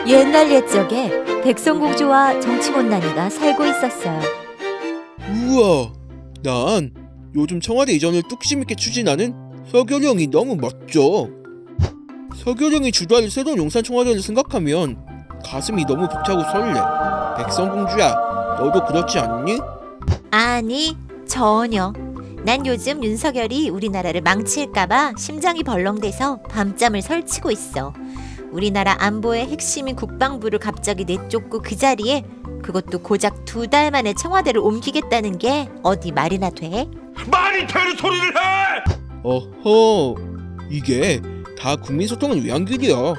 옛날 옛적에 백성공주와 정치곤란이가 살고 있었어요. 우와, 난 요즘 청와대 이전을 뚝심 있게 추진하는 서교령이 너무 멋져. 서교령이 주도할 새로운 용산 청와대를 생각하면 가슴이 너무 벅차고 설레. 백성공주야, 너도 그렇지 않니? 아니, 전혀. 난 요즘 윤석열이 우리나라를 망칠까봐 심장이 벌렁대서 밤잠을 설치고 있어. 우리나라 안보의 핵심인 국방부를 갑자기 내쫓고 그 자리에 그것도 고작 2달 만에 청와대를 옮기겠다는 게 어디 말이나 돼? 말이 되는 소리를 해! 어허, 이게 다 국민 소통을 위한 길이야.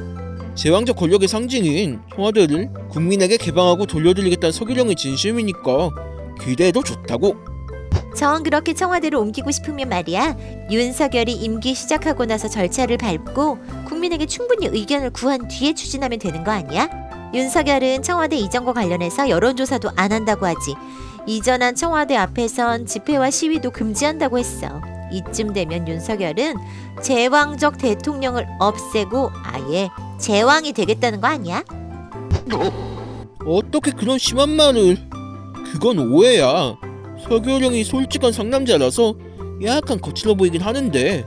제왕적 권력의 상징인 청와대를 국민에게 개방하고 돌려드리겠다는 서교령의 진심이니까 기대해도 좋다고. 정 그렇게 청와대를 옮기고 싶으면 말이야, 윤석열이 임기 시작하고 나서 절차를 밟고 국민에게 충분히 의견을 구한 뒤에 추진하면 되는 거 아니야? 윤석열은 청와대 이전과 관련해서 여론조사도 안 한다고 하지. 이전한 청와대 앞에선 집회와 시위도 금지한다고 했어. 이쯤 되면 윤석열은 제왕적 대통령을 없애고 아예 제왕이 되겠다는 거 아니야? 어떻게 그런 심한 말을. 그건 오해야. 서교령이 솔직한 상남자라서 약간 거칠어 보이긴 하는데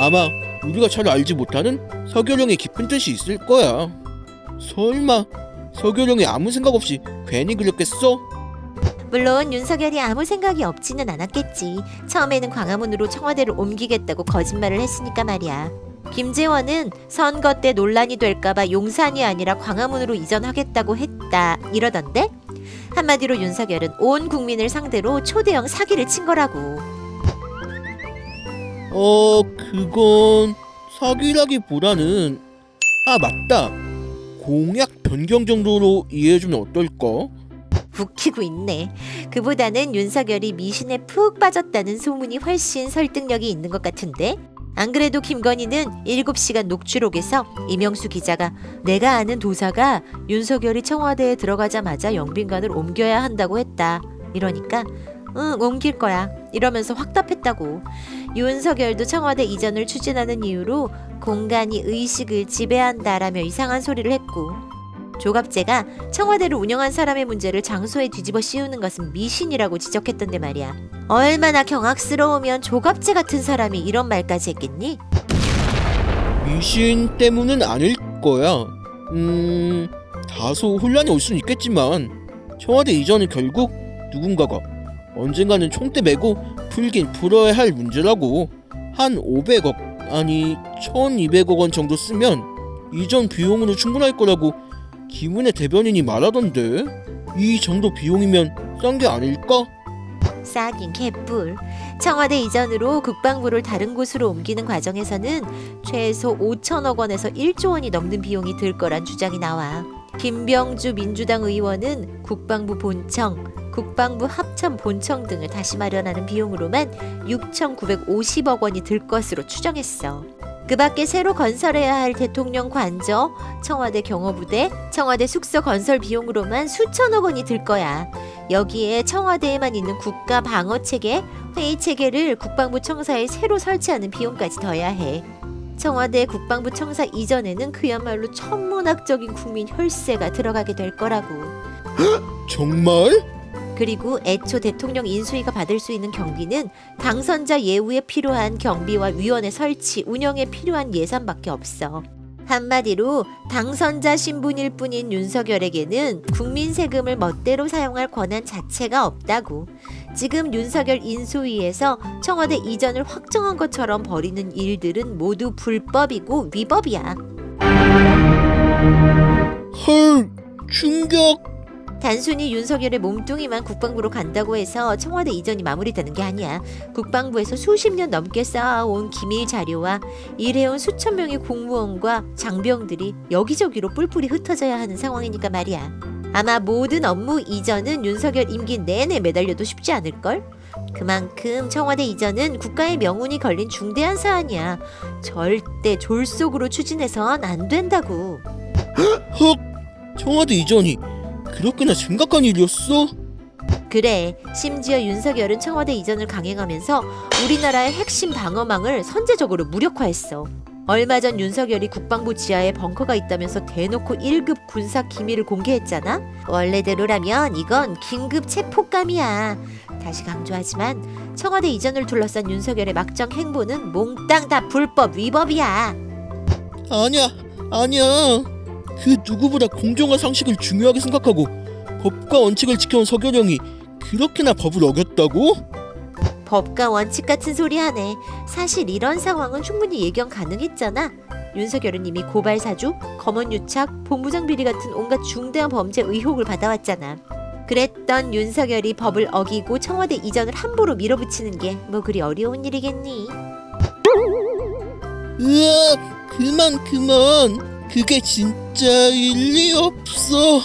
아마 우리가 잘 알지 못하는 서교령의 깊은 뜻이 있을 거야. 설마 서교령이 아무 생각 없이 괜히 그랬겠어? 물론 윤석열이 아무 생각이 없지는 않았겠지. 처음에는 광화문으로 청와대를 옮기겠다고 거짓말을 했으니까 말이야. 김재원은 선거 때 논란이 될까봐 용산이 아니라 광화문으로 이전하겠다고 했다 이러던데? 한마디로 윤석열은 온 국민을 상대로 초대형 사기를 친 거라고. 그건 사기라기보다는 맞다. 공약 변경 정도로 이해해주면 어떨까? 웃기고 있네. 그보다는 윤석열이 미신에 푹 빠졌다는 소문이 훨씬 설득력이 있는 것 같은데? 안 그래도 김건희는 7시간 녹취록에서 이명수 기자가 내가 아는 도사가 윤석열이 청와대에 들어가자마자 영빈관을 옮겨야 한다고 했다. 이러니까 응, 옮길 거야. 이러면서 확 답했다고. 윤석열도 청와대 이전을 추진하는 이유로 공간이 의식을 지배한다라며 이상한 소리를 했고, 조갑제가 청와대를 운영한 사람의 문제를 장소에 뒤집어 씌우는 것은 미신이라고 지적했던데 말이야. 얼마나 경악스러우면 조갑제 같은 사람이 이런 말까지 했겠니? 미신 때문은 아닐 거야. 다소 혼란이 올 수는 있겠지만 청와대 이전은 결국 누군가가 언젠가는 총대 메고 풀긴 풀어야 할 문제라고. 한 500억 아니 1200억 원 정도 쓰면 이전 비용으로 충분할 거라고 김은혜 대변인이 말하던데. 이 정도 비용이면 싼 게 아닐까? 싸긴 개뿔. 청와대 이전으로 국방부를 다른 곳으로 옮기는 과정에서는 최소 5천억 원에서 1조 원이 넘는 비용이 들 거란 주장이 나와. 김병주 민주당 의원은 국방부 본청, 국방부 합참 본청 등을 다시 마련하는 비용으로만 6,950억 원이 들 것으로 추정했어. 그 밖에 새로 건설해야 할 대통령 관저, 청와대 경호부대, 청와대 숙소 건설 비용으로만 수천억 원이 들 거야. 여기에 청와대에만 있는 국가 방어 체계, 회의 체계를 국방부 청사에 새로 설치하는 비용까지 더해야 해. 청와대 국방부 청사 이전에는 그야말로 천문학적인 국민 혈세가 들어가게 될 거라고. 정말? 그리고 애초 대통령 인수위가 받을 수 있는 경비는 당선자 예우에 필요한 경비와 위원회 설치, 운영에 필요한 예산밖에 없어. 한마디로 당선자 신분일 뿐인 윤석열에게는 국민 세금을 멋대로 사용할 권한 자체가 없다고. 지금 윤석열 인수위에서 청와대 이전을 확정한 것처럼 벌이는 일들은 모두 불법이고 위법이야. 헐, 충격. 단순히 윤석열의 몸뚱이만 국방부로 간다고 해서 청와대 이전이 마무리되는 게 아니야. 국방부에서 수십 년 넘게 쌓아온 기밀 자료와 일해온 수천 명의 공무원과 장병들이 여기저기로 뿔뿔이 흩어져야 하는 상황이니까 말이야. 아마 모든 업무 이전은 윤석열 임기 내내 매달려도 쉽지 않을걸? 그만큼 청와대 이전은 국가의 명운이 걸린 중대한 사안이야. 절대 졸속으로 추진해선 안 된다고. 헉, 청와대 이전이 그렇게나 심각한 일이었어? 그래, 심지어 윤석열은 청와대 이전을 강행하면서 우리나라의 핵심 방어망을 선제적으로 무력화했어. 얼마 전 윤석열이 국방부 지하에 벙커가 있다면서 대놓고 1급 군사 기밀을 공개했잖아. 원래대로라면 이건 긴급 체포감이야. 다시 강조하지만 청와대 이전을 둘러싼 윤석열의 막장 행보는 몽땅 다 불법 위법이야. 아니야. 그 누구보다 공정한 상식을 중요하게 생각하고 법과 원칙을 지켜온 서교령이 그렇게나 법을 어겼다고? 법과 원칙 같은 소리 하네. 사실 이런 상황은 충분히 예견 가능했잖아. 윤석열은 이미 고발 사주, 검언 유착, 본부장 비리 같은 온갖 중대한 범죄 의혹을 받아왔잖아. 그랬던 윤석열이 법을 어기고 청와대 이전을 함부로 밀어붙이는 게 뭐 그리 어려운 일이겠니? 으악, 그만. 그게 진짜 일리 없어.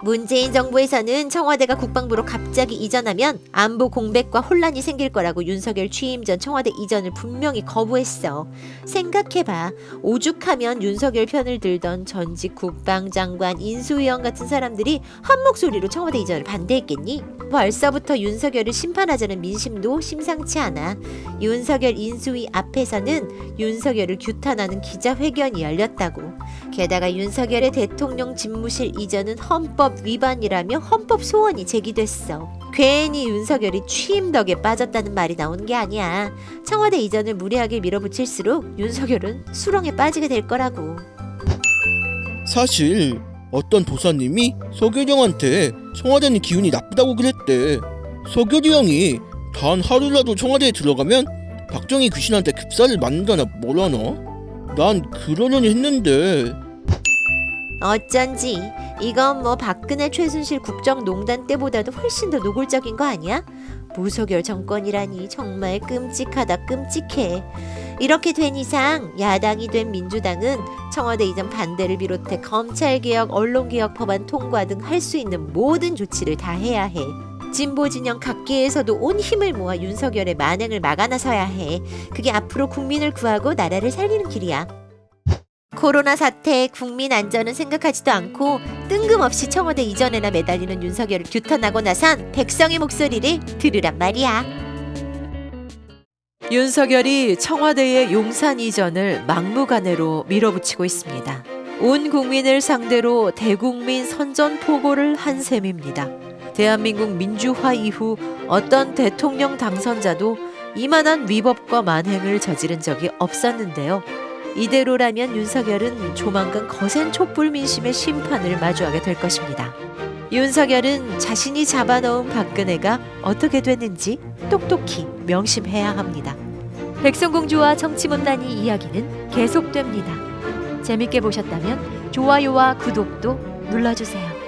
문재인 정부에서는 청와대가 국방부로 갑자기 이전하면 안보 공백과 혼란이 생길 거라고 윤석열 취임 전 청와대 이전을 분명히 거부했어. 생각해봐. 오죽하면 윤석열 편을 들던 전직 국방장관, 인수위원 같은 사람들이 한 목소리로 청와대 이전을 반대했겠니? 벌써부터 윤석열을 심판하자는 민심도 심상치 않아. 윤석열 인수위 앞에서는 윤석열을 규탄하는 기자회견이 열렸다고. 게다가 윤석열의 대통령 집무실 이전은 헌법 위반이라며 헌법 소원이 제기됐어. 괜히 윤석열이 취임 덕에 빠졌다는 말이 나오는 게 아니야. 청와대 이전을 무리하게 밀어붙일수록 윤석열은 수렁에 빠지게 될 거라고. 사실 어떤 도사님이 서교령한테 청와대는 기운이 나쁘다고 그랬대. 서교리 형이 단 하루라도 청와대에 들어가면 박정희 귀신한테 급사를 맞는다나 뭐라나? 난 그러려니 했는데. 어쩐지 이건 뭐 박근혜 최순실 국정농단 때보다도 훨씬 더 노골적인 거 아니야? 무소결 정권이라니 정말 끔찍하다 끔찍해. 이렇게 된 이상 야당이 된 민주당은 청와대 이전 반대를 비롯해 검찰개혁, 언론개혁 법안 통과 등 할 수 있는 모든 조치를 다 해야 해. 진보 진영 각계에서도 온 힘을 모아 윤석열의 만행을 막아나서야 해. 그게 앞으로 국민을 구하고 나라를 살리는 길이야. 코로나 사태, 국민 안전은 생각하지도 않고 뜬금없이 청와대 이전에나 매달리는 윤석열을 규탄하고 나선 백성의 목소리를 들으란 말이야. 윤석열이 청와대의 용산 이전을 막무가내로 밀어붙이고 있습니다. 온 국민을 상대로 대국민 선전포고를 한 셈입니다. 대한민국 민주화 이후 어떤 대통령 당선자도 이만한 위법과 만행을 저지른 적이 없었는데요. 이대로라면 윤석열은 조만간 거센 촛불 민심의 심판을 마주하게 될 것입니다. 윤석열은 자신이 잡아넣은 박근혜가 어떻게 됐는지 똑똑히 명심해야 합니다. 백성공주와 정치문단이 이야기는 계속됩니다. 재밌게 보셨다면 좋아요와 구독도 눌러주세요.